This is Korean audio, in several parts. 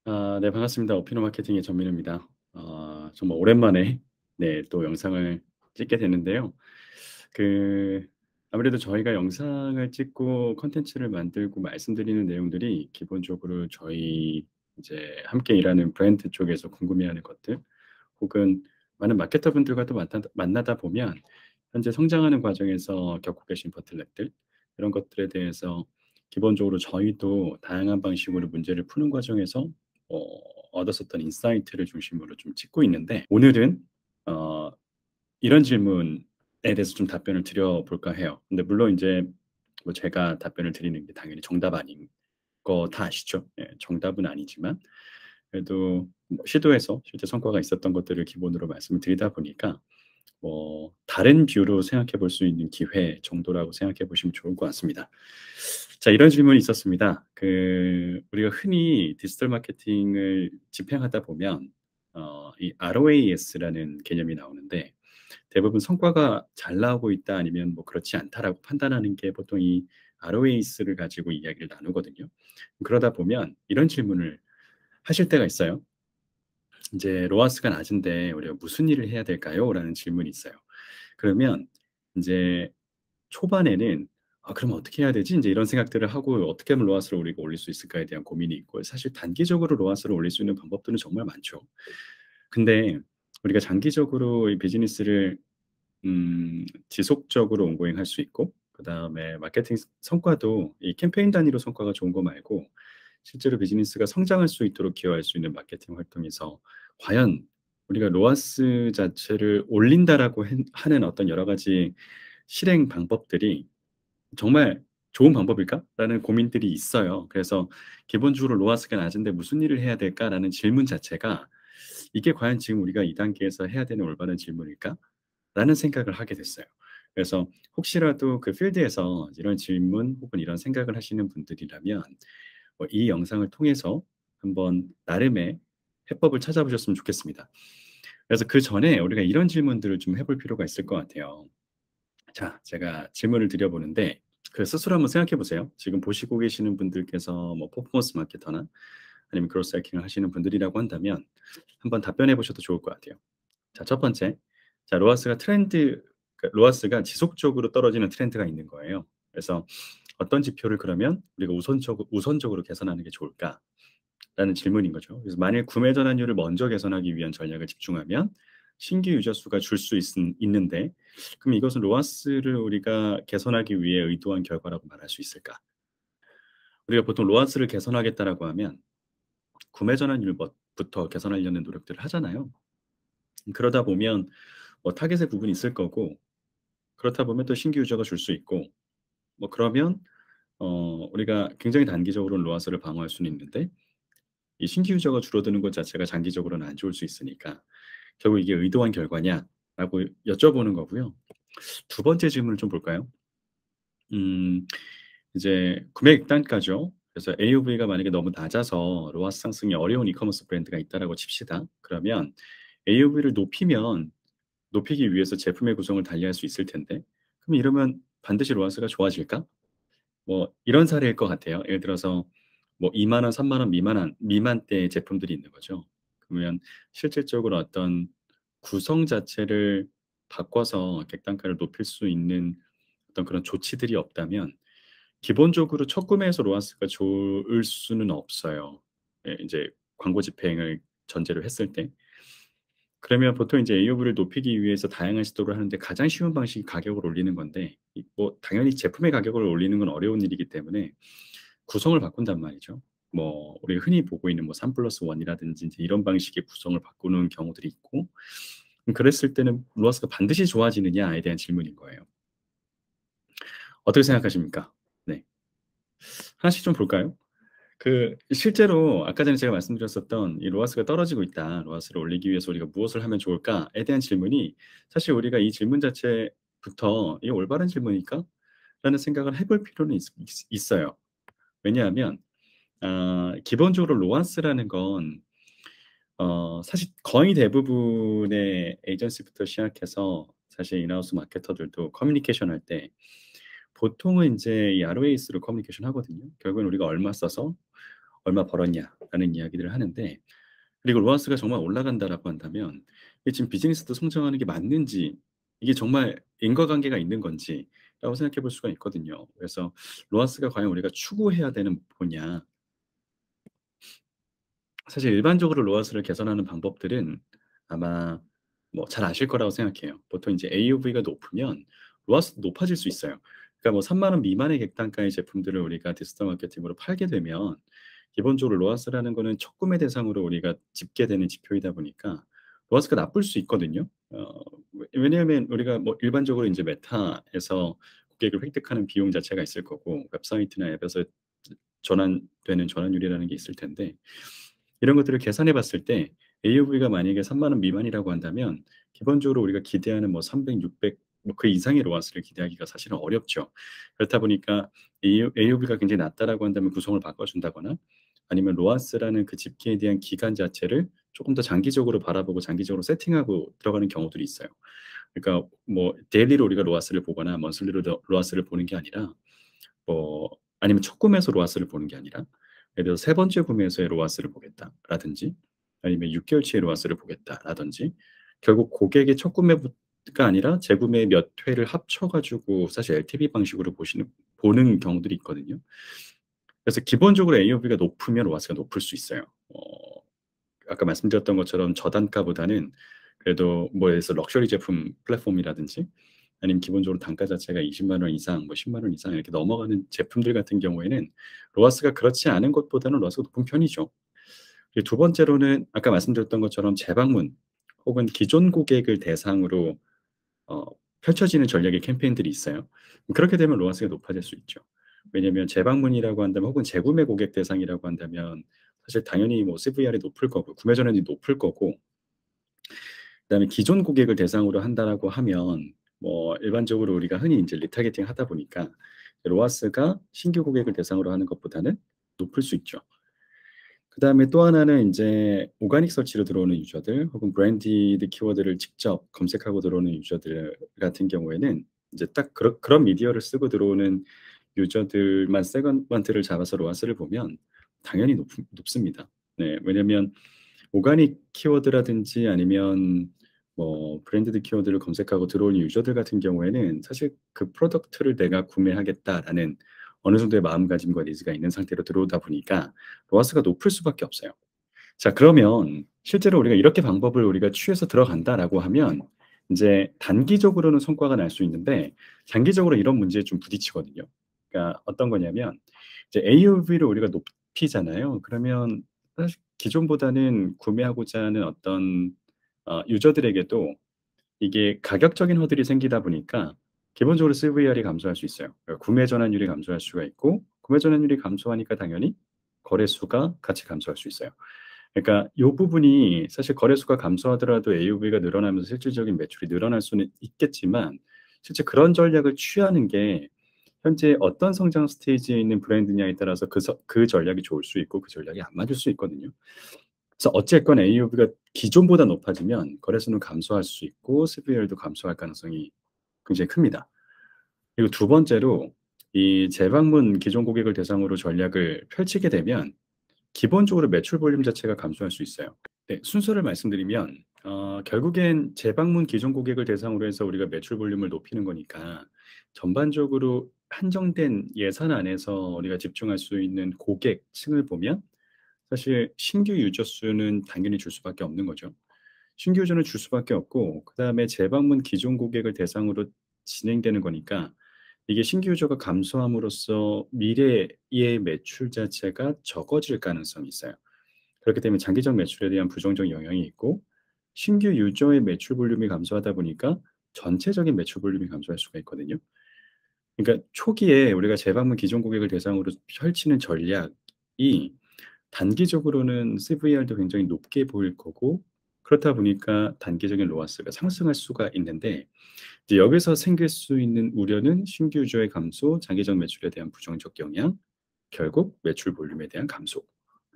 네, 반갑습니다. 오피노 마케팅의 전민우입니다. 정말 오랜만에 또 영상을 찍게 됐는데요. 그 아무래도 저희가 영상을 찍고 콘텐츠를 만들고 말씀드리는 내용들이 기본적으로 저희 이제 함께 일하는 브랜드 쪽에서 궁금해하는 것들, 혹은 많은 마케터분들과 또 만나다 보면 현재 성장하는 과정에서 겪고 계신 버틀렉들, 이런 것들에 대해서 기본적으로 저희도 다양한 방식으로 문제를 푸는 과정에서 어 얻었었던 인사이트를 중심으로 좀 찍고 있는데, 오늘은 어 이런 질문에 대해서 좀 답변을 드려 볼까 해요. 근데 물론 인제 뭐 제가 답변을 드리는 게 당연히 정답 아닌 거 다 아시죠? 예. 정답은 아니지만 그래도 뭐 시도해서 실제 성과가 있었던 것들을 기본으로 말씀을 드리다 보니까 뭐 다른 뷰로 생각해 볼 수 있는 기회 정도라고 생각해 보시면 좋을 것 같습니다. 자, 이런 질문이 있었습니다. 우리가 흔히 디지털 마케팅을 집행하다 보면 이 ROAS라는 개념이 나오는데, 대부분 성과가 잘 나오고 있다 아니면 뭐 그렇지 않다라고 판단하는 게 보통 이 ROAS를 가지고 이야기를 나누거든요. 그러다 보면 이런 질문을 하실 때가 있어요. 인제 "로아스가 낮은데 우리가 무슨 일을 해야 될까요?"라는 질문이 있어요. 그러면 인제 초반에는 '아, 그럼 어떻게 해야 되지?' 인제 이런 생각들을 하고 '어떻게 하면 로아스를 우리가 올릴 수 있을까?'에 대한 고민이 있고, 사실 단기적으로 로아스를 올릴 수 있는 방법들은 정말 많죠. 근데 우리가 장기적으로 이 비즈니스를 지속적으로 온고잉 할 수 있고, 그다음에 마케팅 성과도 이 캠페인 단위로 성과가 좋은 거 말고 실제로 비즈니스가 성장할 수 있도록 기여할 수 있는 마케팅 활동에서 과연 우리가 '로아스 자체를 올린다.'라고 하는 어떤 여러 가지 실행 방법들이 정말 좋은 방법일까?'라는 고민들이 있어요. 그래서 기본적으로 '로아스가 낮은데 무슨 일을 해야 될까?'라는 질문 자체가 '이게 과연 지금 우리가 이 단계에서 해야 되는 올바른 질문일까?'라는 생각을 하게 됐어요. 그래서 혹시라도 그 필드에서 이런 질문 혹은 이런 생각을 하시는 분들이라면 이 영상을 통해서 한번 나름의 해법을 찾아보셨으면 좋겠습니다. 그래서 그전에 우리가 이런 질문들을 좀 해볼 필요가 있을 것 같아요. 자, 제가 질문을 드려보는데 스스로 한번 생각해 보세요. 지금 보시고 계시는 분들께서 뭐 퍼포먼스 마케터나 아니면 그로스 해킹을 하시는 분들이라고 한다면 한번 답변해 보셔도 좋을 것 같아요. 자, 첫 번째. 자, 로아스가 지속적으로 떨어지는 트렌드가 있는 거예요. 그래서 어떤 지표를 그러면 우리가 우선적으로 개선하는 게 좋을까?'라는 질문인 거죠. 그래서 만일 구매 전환율을 먼저 개선하기 위한 전략을 집중하면 신규 유저 수가 줄 수 있는데, 그럼 이것은 로아스를 우리가 개선하기 위해 의도한 결과라고 말할 수 있을까? 우리가 보통 로아스를 개선하겠다라고 하면 구매 전환율 부터 개선하려는 노력들을 하잖아요. 그러다 보면 뭐 타겟의 부분이 있을 거고, 그렇다 보면 또 신규 유저가 줄 수 있고, 뭐 그러면 우리가 굉장히 단기적으로는 로아스를 방어할 수는 있는데 이 신규 유저가 줄어드는 것 자체가 장기적으로는 안 좋을 수 있으니까 '결국 이게 의도한 결과냐?'라고 여쭤보는 거고요. 두 번째 질문을 좀 볼까요? 음 이제 구매 단가죠. 그래서 AOV가 만약에 너무 낮아서 로아스 상승이 어려운 이커머스 브랜드가 있다라고 칩시다. 그러면 AOV를 높이기 위해서 제품의 구성을 달리할 수 있을 텐데, 그럼 이러면 반드시 로아스가 좋아질까? 뭐 이런 사례일 것 같아요. 예를 들어서 뭐 2만 원, 3만 원 미만대의 제품들이 있는 거죠. 그러면 실질적으로 어떤 구성 자체를 바꿔서 객단가를 높일 수 있는 어떤 그런 조치들이 없다면 기본적으로 첫 구매에서 로아스가 좋을 수는 없어요. 예, 인제 광고 집행을 전제로 했을 때. 그러면 보통 이제 AOV를 높이기 위해서 다양한 시도를 하는데 가장 쉬운 방식이 가격을 올리는 건데, 뭐 당연히 제품의 가격을 올리는 건 어려운 일이기 때문에 구성을 바꾼단 말이죠. 뭐 우리가 흔히 보고 있는 뭐 3+1 이라든지 인제 이런 방식의 구성을 바꾸는 경우들이 있고, 그랬을 때는 로아스가 반드시 좋아지느냐에 대한 질문인 거예요. 어떻게 생각하십니까? 네. 하나씩 좀 볼까요? 실제로 아까 전에 제가 말씀드렸었던 이 "로아스가 떨어지고 있다. 로아스를 올리기 위해서 우리가 무엇을 하면 좋을까?"에 대한 질문이, 사실 우리가 이 질문 자체부터 '이게 올바른 질문일까?'라는 생각을 해볼 필요는 있어요. 왜냐하면 기본적으로 로아스라는 건 사실 거의 대부분의 에이전시부터 시작해서 사실 인하우스 마케터들도 커뮤니케이션 할 때 보통은 인제 이 ROAS로 커뮤니케이션 하거든요. 결국엔 우리가 얼마 써서 얼마 벌었냐?"라는 이야기들을 하는데, 그리고 로아스가 정말 올라간다라고 한다면 이게 지금 비즈니스도 성장하는 게 맞는지, 이게 정말 인과관계가 있는 건지라고 생각해 볼 수가 있거든요. 그래서 로아스가 과연 우리가 추구해야 되는 목표냐. 사실 일반적으로 로아스를 개선하는 방법들은 아마 뭐 잘 아실 거라고 생각해요. 보통 이제 AOV가 높으면 로아스도 높아질 수 있어요. 그러니까 뭐 3만 원 미만의 객단가의 제품들을 우리가 디지털 마케팅으로 팔게 되면 기본적으로 로아스라는 거는 촉구매 대상으로 우리가 집계되는 지표이다 보니까 로아스가 나쁠 수 있거든요. 왜냐하면 우리가 뭐 일반적으로 인제 메타에서 고객을 획득하는 비용 자체가 있을 거고, 웹사이트나 앱에서 전환되는 전환율이라는 게 있을 텐데, 이런 것들을 계산해 봤을 때 AOV가 만약에 3만 원 미만이라고 한다면 기본적으로 우리가 기대하는 뭐 300, 600 뭐 그 이상의 로아스를 기대하기가 사실은 어렵죠. 그렇다 보니까 AOV가 굉장히 낮다라고 한다면 구성을 바꿔 준다거나, 아니면 로아스라는 그 집계에 대한 기간 자체를 조금 더 장기적으로 바라보고 장기적으로 세팅하고 들어가는 경우들이 있어요. 그러니까 뭐 데일리로 우리가 로아스를 보거나 먼슬리로 로아스를 보는 게 아니라, 뭐 아니면 첫 구매에서 로아스를 보는 게 아니라 예를 들어서 세 번째 구매에서의 로아스를 보겠다라든지, 아니면 6개월치의 로아스를 보겠다라든지, 결국 고객의 첫 구매가 아니라 재구매 몇 회를 합쳐 가지고 사실 LTV 방식으로 보는 경우들이 있거든요. 그래서 기본적으로 AOV가 높으면 로아스가 높을 수 있어요. 아까 말씀드렸던 것처럼 저단가보다는 그래도 뭐 예를 들어서 럭셔리 제품 플랫폼이라든지, 아니면 기본적으로 단가 자체가 20만 원 이상, 뭐 10만 원 이상 이렇게 넘어가는 제품들 같은 경우에는 로아스가 그렇지 않은 것보다는 로아스가 높은 편이죠. 그리고 두 번째로는 아까 말씀드렸던 것처럼 재방문 혹은 기존 고객을 대상으로 어 펼쳐지는 전략의 캠페인들이 있어요. 그렇게 되면 로아스가 높아질 수 있죠. 왜냐하면 재방문이라고 한다면 혹은 재구매 고객 대상이라고 한다면 사실 당연히 뭐 CVR이 높을 거고 구매 전환이 높을 거고, 그다음에 기존 고객을 대상으로 한다라고 하면 뭐 일반적으로 우리가 흔히 인제 리타게팅 하다 보니까 로아스가 신규 고객을 대상으로 하는 것보다는 높을 수 있죠. 그다음에 또 하나는 인제 오가닉 서치로 들어오는 유저들 혹은 브랜디드 키워드를 직접 검색하고 들어오는 유저들 같은 경우에는 이제 딱 그런 미디어를 쓰고 들어오는 유저들만 세그먼트를 잡아서 로아스를 보면 당연히 높습니다. 네. 왜냐면 오가닉 키워드라든지 아니면 뭐 브랜디드 키워드를 검색하고 들어오는 유저들 같은 경우에는 사실 그 '프로덕트를 내가 구매하겠다.'라는 어느 정도의 마음가짐과 니즈가 있는 상태로 들어오다 보니까 로아스가 높을 수밖에 없어요. 자, 그러면 실제로 우리가 이렇게 방법을 우리가 취해서 들어간다라고 하면 인제 단기적으로는 성과가 날 수 있는데 장기적으로 이런 문제에 좀 부딪히거든요. 그러니까 어떤 거냐면 이제 AOV를 우리가 높이잖아요. 그러면 사실 기존보다는 구매하고자 하는 어떤 유저들에게도 이게 가격적인 허들이 생기다 보니까 기본적으로 CVR이 감소할 수 있어요. 그러니까 구매 전환율이 감소할 수가 있고, 구매 전환율이 감소하니까 당연히 거래수가 같이 감소할 수 있어요. 그러니까 요 부분이 사실 거래수가 감소하더라도 AOV가 늘어나면서 실질적인 매출이 늘어날 수는 있겠지만, 실제 그런 전략을 취하는 게 현재 어떤 성장 스테이지에 있는 브랜드냐에 따라서 그 전략이 좋을 수 있고 그 전략이 안 맞을 수 있거든요. 그래서 어쨌건 AOV가 기존보다 높아지면 거래수는 감소할 수 있고 CVR도 감소할 가능성이 굉장히 큽니다. 그리고 두 번째로 이 재방문 기존 고객을 대상으로 전략을 펼치게 되면 기본적으로 매출 볼륨 자체가 감소할 수 있어요. 네. 순서를 말씀드리면 결국엔 재방문 기존 고객을 대상으로 해서 우리가 매출 볼륨을 높이는 거니까 전반적으로 한정된 예산 안에서 우리가 집중할 수 있는 고객층을 보면 사실 신규 유저 수는 당연히 줄 수밖에 없는 거죠. 신규 유저는 줄 수밖에 없고, 그다음에 재방문 기존 고객을 대상으로 진행되는 거니까 이게 신규 유저가 감소함으로써 미래의 매출 자체가 적어질 가능성이 있어요. 그렇기 때문에 장기적 매출에 대한 부정적 영향이 있고, 신규 유저의 매출 볼륨이 감소하다 보니까 전체적인 매출 볼륨이 감소할 수가 있거든요. 그러니까 초기에 우리가 재방문 기존 고객을 대상으로 펼치는 전략이 단기적으로는 CVR도 굉장히 높게 보일 거고, 그렇다 보니까 단기적인 로아스가 상승할 수가 있는데, 이제 여기서 생길 수 있는 우려는 신규 유저의 감소, 장기적 매출에 대한 부정적 영향, 결국 매출 볼륨에 대한 감소를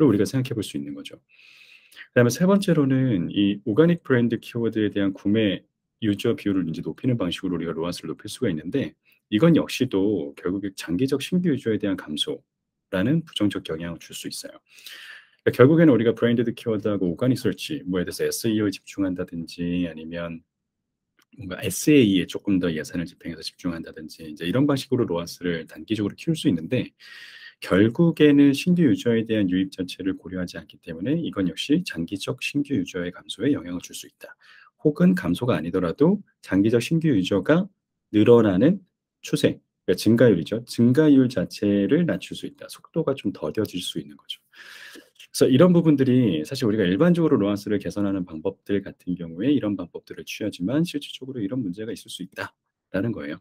우리가 생각해 볼 수 있는 거죠. 그다음에 세 번째로는 이 오가닉 브랜드 키워드에 대한 구매 유저 비율을 인제 높이는 방식으로 우리가 로아스를 높일 수가 있는데, 이건 역시도 결국에 장기적 신규 유저에 대한 감소, 라는 부정적 영향을 줄 수 있어요. 그러니까 결국에는 우리가 브랜디드 키워드하고 오가닉 서치 뭐에 대해서 SEO에 집중한다든지 아니면 뭔가 SAE에 조금 더 예산을 집행해서 집중한다든지 이제 이런 방식으로 로아스를 단기적으로 키울 수 있는데 결국에는 신규 유저에 대한 유입 자체를 고려하지 않기 때문에 이건 역시 장기적 신규 유저의 감소에 영향을 줄 수 있다. 혹은 감소가 아니더라도 장기적 신규 유저가 늘어나는 추세, 그러니까 증가율이죠. 증가율 자체를 낮출 수 있다. 속도가 좀 더뎌질 수 있는 거죠. 그래서 이런 부분들이 사실 우리가 일반적으로 로한스를 개선하는 방법들 같은 경우에 이런 방법들을 취하지만 실질적으로 이런 문제가 있을 수 있다라는 거예요.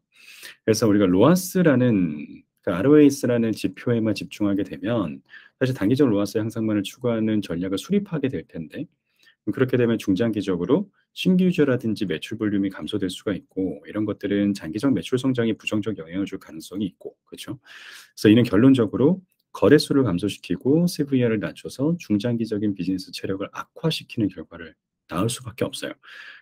그래서 우리가 로하스라는 그 ROAS라는 지표에만 집중하게 되면 사실 단기적 로하스 향상만을 추구하는 전략을 수립하게 될 텐데 그렇게 되면 중장기적으로 신규 유저라든지 매출 볼륨이 감소될 수가 있고 이런 것들은 장기적 매출 성장에 부정적 영향을 줄 가능성이 있고 그렇죠. 그래서 이는 결론적으로 거래수를 감소시키고 CVR을 낮춰서 중장기적인 비즈니스 체력을 악화시키는 결과를 낳을 수밖에 없어요.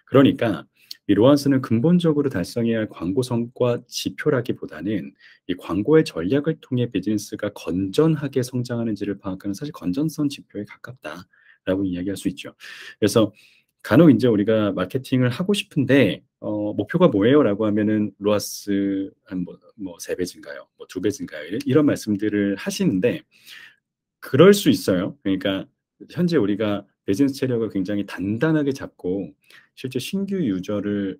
그러니까 이 로한스는 근본적으로 달성해야 할 광고 성과 지표라기보다는 이 광고의 전략을 통해 비즈니스가 건전하게 성장하는지를 파악하는 사실 건전성 지표에 가깝다라고 이야기할 수 있죠. 그래서 간혹 이제 우리가 마케팅을 하고 싶은데 목표가 뭐예요?라고 하면은 로아스 한 뭐 3배 증가요, 뭐 2배 증가요, 이런 말씀들을 하시는데 그럴 수 있어요. 그러니까 현재 우리가 비즈니스 체력을 굉장히 단단하게 잡고 실제 신규 유저를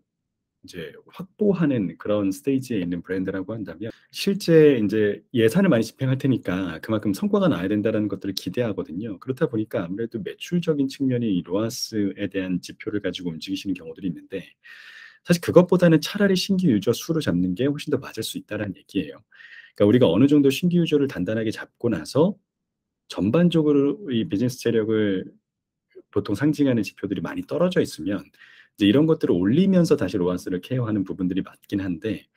이제 확보하는 그런 스테이지에 있는 브랜드라고 한다면 실제 이제 예산을 많이 집행할 테니까 그만큼 성과가 나야 된다라는 것들을 기대하거든요. 그렇다 보니까 아무래도 매출적인 측면이 이 로아스에 대한 지표를 가지고 움직이시는 경우들이 있는데 사실 그것보다는 차라리 신규 유저 수를 잡는 게 훨씬 더 맞을 수 있다라는 얘기예요. 그러니까 우리가 어느 정도 신규 유저를 단단하게 잡고 나서 전반적으로 이 비즈니스 체력을 보통 상징하는 지표들이 많이 떨어져 있으면 이제 이런 것들을 올리면서 다시 로아스를 케어하는 부분들이 맞긴 한데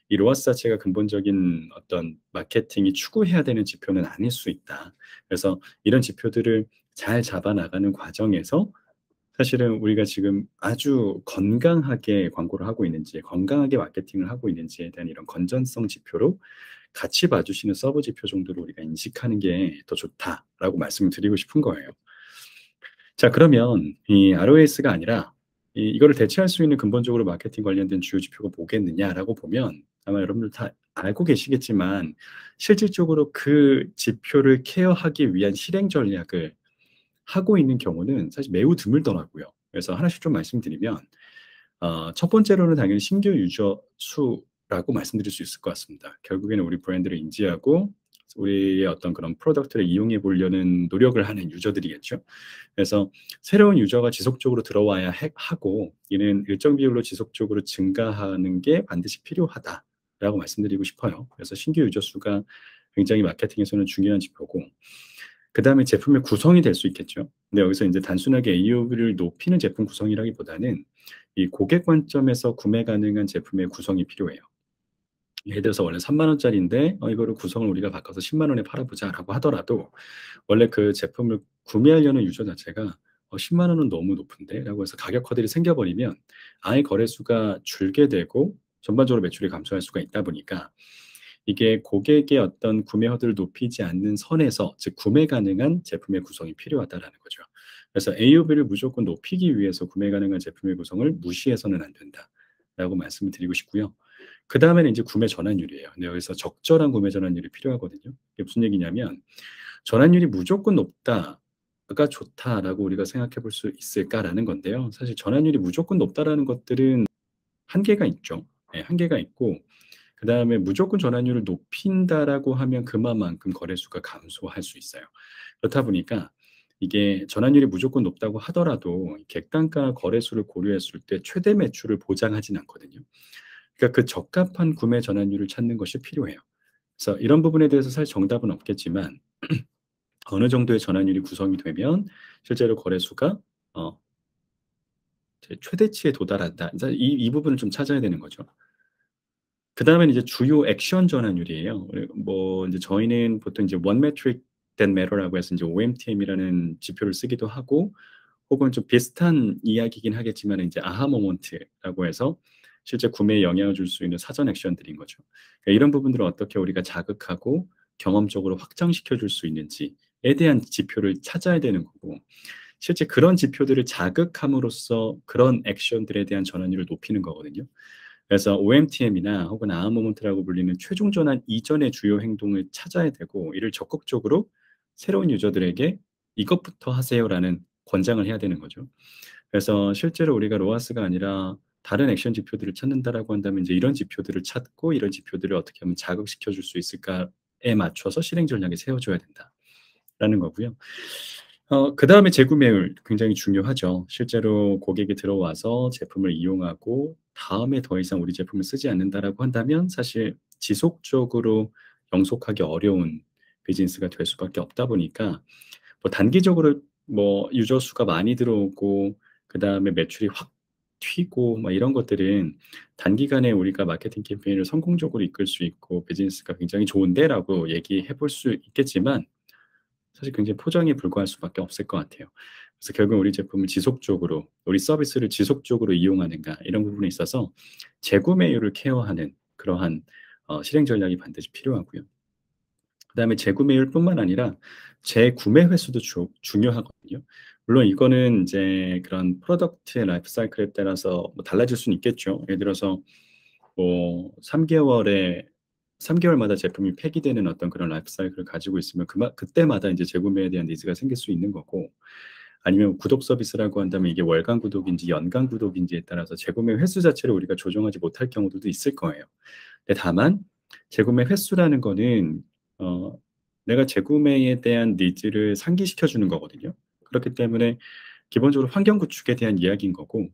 이 로아스 자체가 근본적인 어떤 마케팅이 추구해야 되는 지표는 아닐 수 있다. 그래서 이런 지표들을 잘 잡아 나가는 과정에서 사실은 우리가 지금 아주 건강하게 광고를 하고 있는지, 건강하게 마케팅을 하고 있는지에 대한 이런 건전성 지표로 같이 봐주시는 서브 지표 정도로 우리가 인식하는 게 더 좋다라고 말씀을 드리고 싶은 거예요. 자, 그러면 이 ROS가 아니라 이거를 대체할 수 있는 근본적으로 마케팅 관련된 주요 지표가 뭐겠느냐라고 보면 아마 여러분들 다 알고 계시겠지만 실질적으로 그 지표를 케어하기 위한 실행 전략을 하고 있는 경우는 사실 매우 드물더라고요. 그래서 하나씩 좀 말씀드리면 첫 번째로는 당연히 신규 유저 수라고 말씀드릴 수 있을 것 같습니다. 결국에는 우리 브랜드를 인지하고 우리의 어떤 그런 프로덕트를 이용해 보려는 노력을 하는 유저들이겠죠. 그래서 새로운 유저가 지속적으로 들어와야 하고 이는 일정 비율로 지속적으로 증가하는 게 반드시 필요하다라고 말씀드리고 싶어요. 그래서 신규 유저 수가 굉장히 마케팅에서는 중요한 지표고 그다음에 제품의 구성이 될 수 있겠죠. 근데 여기서 이제 단순하게 AOV를 높이는 제품 구성이라기보다는 이 고객 관점에서 구매 가능한 제품의 구성이 필요해요. 예를 들어서 원래 3만 원짜리인데 이거를 구성을 우리가 바꿔서 10만 원에 팔아보자라고 하더라도 원래 그 제품을 구매하려는 유저 자체가 10만 원은 너무 높은데라고 해서 가격 허들이 생겨버리면 아예 거래수가 줄게 되고 전반적으로 매출이 감소할 수가 있다 보니까 이게 고객의 어떤 구매 허들을 높이지 않는 선에서 즉 구매 가능한 제품의 구성이 필요하다라는 거죠. 그래서 AOV를 무조건 높이기 위해서 구매 가능한 제품의 구성을 무시해서는 안 된다라고 말씀을 드리고 싶고요. 그 다음에는 이제 구매 전환율이에요. 근데 여기서 적절한 구매 전환율이 필요하거든요. 이게 무슨 얘기냐면 전환율이 무조건 높다가 좋다라고 우리가 생각해 볼 수 있을까라는 건데요. 사실 전환율이 무조건 높다라는 것들은 한계가 있죠. 네, 한계가 있고 그다음에 무조건 전환율을 높인다라고 하면 그만큼 거래수가 감소할 수 있어요. 그렇다 보니까 이게 전환율이 무조건 높다고 하더라도 객단가 거래수를 고려했을 때 최대 매출을 보장하진 않거든요. 그러니까 그 적합한 구매 전환율을 찾는 것이 필요해요. 그래서 이런 부분에 대해서 사실 정답은 없겠지만 어느 정도의 전환율이 구성이 되면 실제로 거래수가 어, 최대치에 도달한다. 이 부분을 좀 찾아야 되는 거죠. 그 다음에는 이제 주요 액션 전환율이에요. 뭐 이제 저희는 보통 이제 One Metric That Matter라고 해서 이제 OMTM이라는 지표를 쓰기도 하고 혹은 좀 비슷한 이야기이긴 하겠지만 이제 아하 모먼트라고 해서 실제 구매에 영향을 줄 수 있는 사전 액션들인 거죠. 그러니까 이런 부분들을 어떻게 우리가 자극하고 경험적으로 확장시켜 줄 수 있는지에 대한 지표를 찾아야 되는 거고 실제 그런 지표들을 자극함으로써 그런 액션들에 대한 전환율을 높이는 거거든요. 그래서 OMTM이나 혹은 아하 모먼트라고 불리는 최종 전환 이전의 주요 행동을 찾아야 되고 이를 적극적으로 새로운 유저들에게 "이것부터 하세요."라는 권장을 해야 되는 거죠. 그래서 실제로 우리가 로하스가 아니라 다른 액션 지표들을 찾는다라고 한다면 이제 이런 지표들을 찾고 '이런 지표들을 어떻게 하면 자극시켜 줄 수 있을까.'에 맞춰서 실행 전략을 세워 줘야 된다라는 거고요. 그다음에 재구매율 굉장히 중요하죠. 실제로 고객이 들어와서 제품을 이용하고 다음에 더 이상 우리 제품을 쓰지 않는다라고 한다면 사실 지속적으로 영속하기 어려운 비즈니스가 될 수밖에 없다 보니까 뭐 단기적으로 뭐 유저 수가 많이 들어오고 그다음에 매출이 확 튀고 막 이런 것들은 단기간에 우리가 마케팅 캠페인을 성공적으로 이끌 수 있고 비즈니스가 굉장히 좋은데라고 얘기해 볼 수 있겠지만 사실 굉장히 포장에 불과할 수밖에 없을 것 같아요. 그래서 결국 우리 제품을 지속적으로 우리 서비스를 지속적으로 이용하는가 이런 부분에 있어서 재구매율을 케어하는 그러한 실행 전략이 반드시 필요하고요. 그다음에 재구매율뿐만 아니라 재구매 횟수도 중요하거든요. 물론 이거는 인제 그런 프로덕트의 라이프 사이클에 따라서 뭐 달라질 수는 있겠죠. 예를 들어서 뭐 3 개월마다 제품이 폐기되는 어떤 그런 라이프 사이클을 가지고 있으면 그때마다 인제 재구매에 대한 니즈가 생길 수 있는 거고 아니면 구독 서비스라고 한다면 이게 월간 구독인지 연간 구독인지에 따라서 재구매 횟수 자체를 우리가 조정하지 못할 경우들도 있을 거예요. 근데 다만 재구매 횟수라는 거는 어 내가 재구매에 대한 니즈를 상기시켜 주는 거거든요. 그렇기 때문에 기본적으로 환경 구축에 대한 이야기인 거고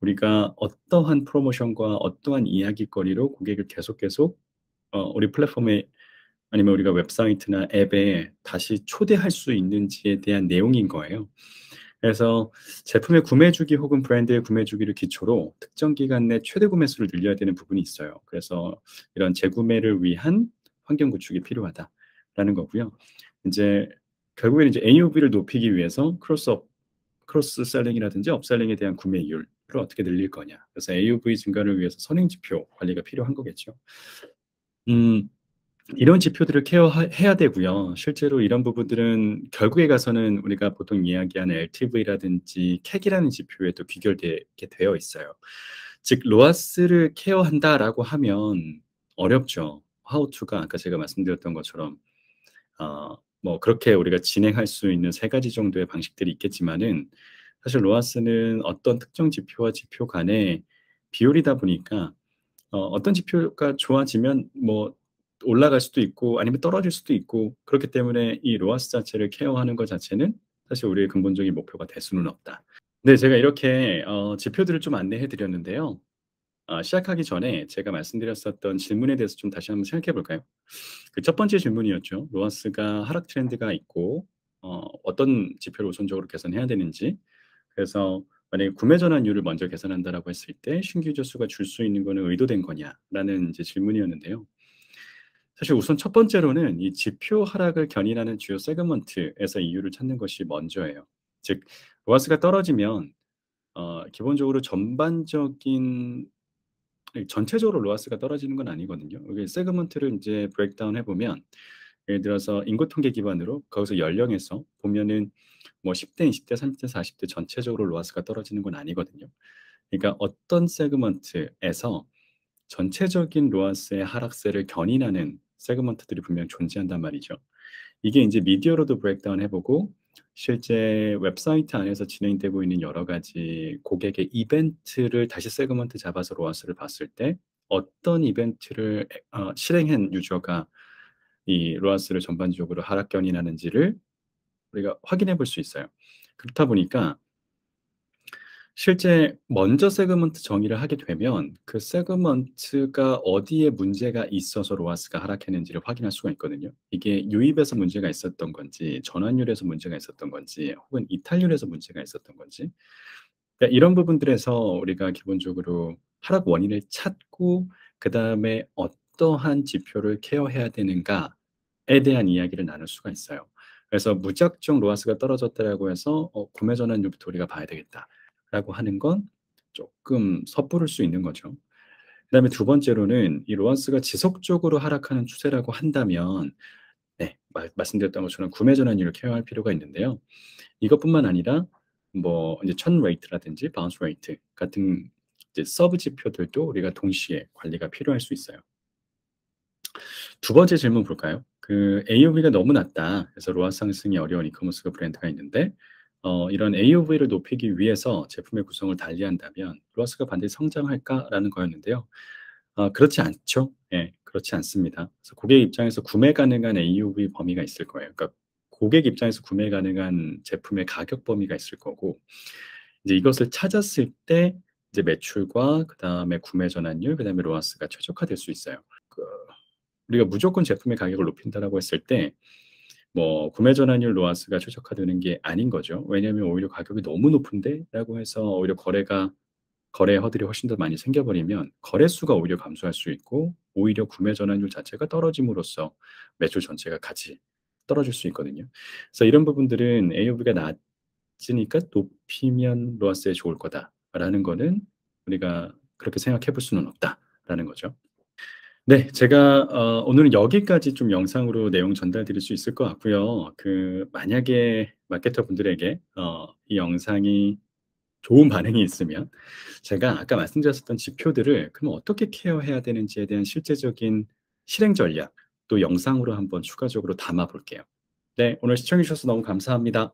우리가 어떠한 프로모션과 어떠한 이야깃거리로 고객을 계속 우리 플랫폼에 아니면 우리가 웹사이트나 앱에 다시 초대할 수 있는지에 대한 내용인 거예요. 그래서 제품의 구매 주기 혹은 브랜드의 구매 주기를 기초로 특정 기간 내 최대 구매 수를 늘려야 되는 부분이 있어요. 그래서 이런 재구매를 위한 환경 구축이 필요하다라는 거고요. 인제 결국에는 이제 AOV를 높이기 위해서 크로스 셀링이라든지 업셀링에 대한 구매율을 어떻게 늘릴 거냐. 그래서 AOV 증가를 위해서 선행 지표 관리가 필요한 거겠죠. 음. 이런 지표들을 해야 되고요. 실제로 이런 부분들은 결국에 가서는 우리가 보통 이야기하는 LTV라든지 CAC이라는 지표에도 귀결되게 되어 있어요. 즉 "로아스를 케어한다."라고 하면 어렵죠. How to가 아까 제가 말씀드렸던 것처럼 뭐 그렇게 우리가 진행할 수 있는 3 가지 정도의 방식들이 있겠지만은 사실 로아스는 어떤 특정 지표와 지표 간의 비율이다 보니까 어떤 지표가 좋아지면 뭐 올라갈 수도 있고 아니면 떨어질 수도 있고 그렇기 때문에 이 로아스 자체를 케어하는 것 자체는 사실 우리의 근본적인 목표가 될 수는 없다. 네, 제가 이렇게 지표들을 좀 안내해 드렸는데요. 시작하기 전에 제가 말씀드렸었던 질문에 대해서 좀 다시 한번 생각해 볼까요? 그 첫 번째 질문이었죠. 로아스가 하락 트렌드가 있고 어떤 지표를 우선적으로 개선해야 되는지. 그래서 만약에 구매 전환율을 먼저 개선한다라고 했을 때 신규 유저 수가 줄 수 있는 거는 의도된 거냐라는 이제 질문이었는데요. 사실 우선 첫 번째로는 이 지표 하락을 견인하는 주요 세그먼트에서 이유를 찾는 것이 먼저예요. 즉 로아스가 떨어지면 기본적으로 전반적인 전체적으로 로아스가 떨어지는 건 아니거든요. 이게 세그먼트를 인제 브레이크다운 해 보면 예를 들어서 인구 통계 기반으로 거기서 연령에서 보면은 뭐 10 대, 20 대, 30 대, 40대 전체적으로 로아스가 떨어지는 건 아니거든요. 그러니까 어떤 세그먼트에서 전체적인 로아스의 하락세를 견인하는 세그먼트들이 분명히 존재한단 말이죠. 이게 인제 미디어로도 브레이크다운 해 보고 실제 웹사이트 안에서 진행되고 있는 여러 가지 고객의 이벤트를 다시 세그먼트 잡아서 로아스를 봤을 때 어떤 이벤트를 실행한 유저가 이 로아스를 전반적으로 하락 견인하는지를 우리가 확인해 볼 수 있어요. 그렇다 보니까 실제 먼저 세그먼트 정의를 하게 되면 그 세그먼트가 어디에 문제가 있어서 로아스가 하락했는지를 확인할 수가 있거든요. 이게 유입에서 문제가 있었던 건지 전환율에서 문제가 있었던 건지 혹은 이탈률에서 문제가 있었던 건지 그러니까 이런 부분들에서 우리가 기본적으로 하락 원인을 찾고 그다음에 어떠한 지표를 케어해야 되는가에 대한 이야기를 나눌 수가 있어요. 그래서 무작정 로아스가 떨어졌다라고 해서 '구매 전환율부터 우리가 봐야 되겠다.'라고 하는 건 쪼끔 섣부를 수 있는 거죠. 그다음에 두 번째로는 이 로아스가 지속적으로 하락하는 추세라고 한다면 네. 말씀드렸던 것처럼 구매 전환율을 케어할 필요가 있는데요. 이것뿐만 아니라 뭐 이제 천 레이트라든지 바운스 레이트 같은 이제 서브 지표들도 우리가 동시에 관리가 필요할 수 있어요. 두 번째 질문 볼까요? 그 AOV가 너무 낮다. 그래서 로아 상승이 어려운 이커머스 브랜드가 있는데 이런 AOV를 높이기 위해서 제품의 구성을 달리한다면 '로아스가 반드시 성장할까?'라는 거였는데요. 그렇지 않죠. 예. 그렇지 않습니다. 그래서 고객 입장에서 구매 가능한 AOV 범위가 있을 거예요. 그러니까 고객 입장에서 구매 가능한 제품의 가격 범위가 있을 거고 이제 이것을 찾았을 때 이제 매출과 그다음에 구매 전환율 그다음에 로아스가 최적화될 수 있어요. 그 우리가 무조건 제품의 가격을 높인다라고 했을 때 뭐 구매 전환율 로아스가 최적화되는 게 아닌 거죠. 왜냐하면 오히려 가격이 너무 높은데라고 해서 오히려 거래 허들이 훨씬 더 많이 생겨버리면 거래 수가 오히려 감소할 수 있고 오히려 구매 전환율 자체가 떨어짐으로써 매출 전체가 같이 떨어질 수 있거든요. 그래서 이런 부분들은 AOV가 낮으니까 높이면 로아스에 좋을 거다라는 거는 우리가 그렇게 생각해 볼 수는 없다라는 거죠. 네. 제가 오늘은 여기까지 좀 영상으로 내용 전달드릴 수 있을 것 같고요. 그 만약에 마케터 분들에게 이 영상이 좋은 반응이 있으면 제가 아까 말씀드렸었던 지표들을 그럼 어떻게 케어해야 되는지에 대한 실제적인 실행 전략 또 영상으로 한번 추가적으로 담아 볼게요. 네. 오늘 시청해 주셔서 너무 감사합니다.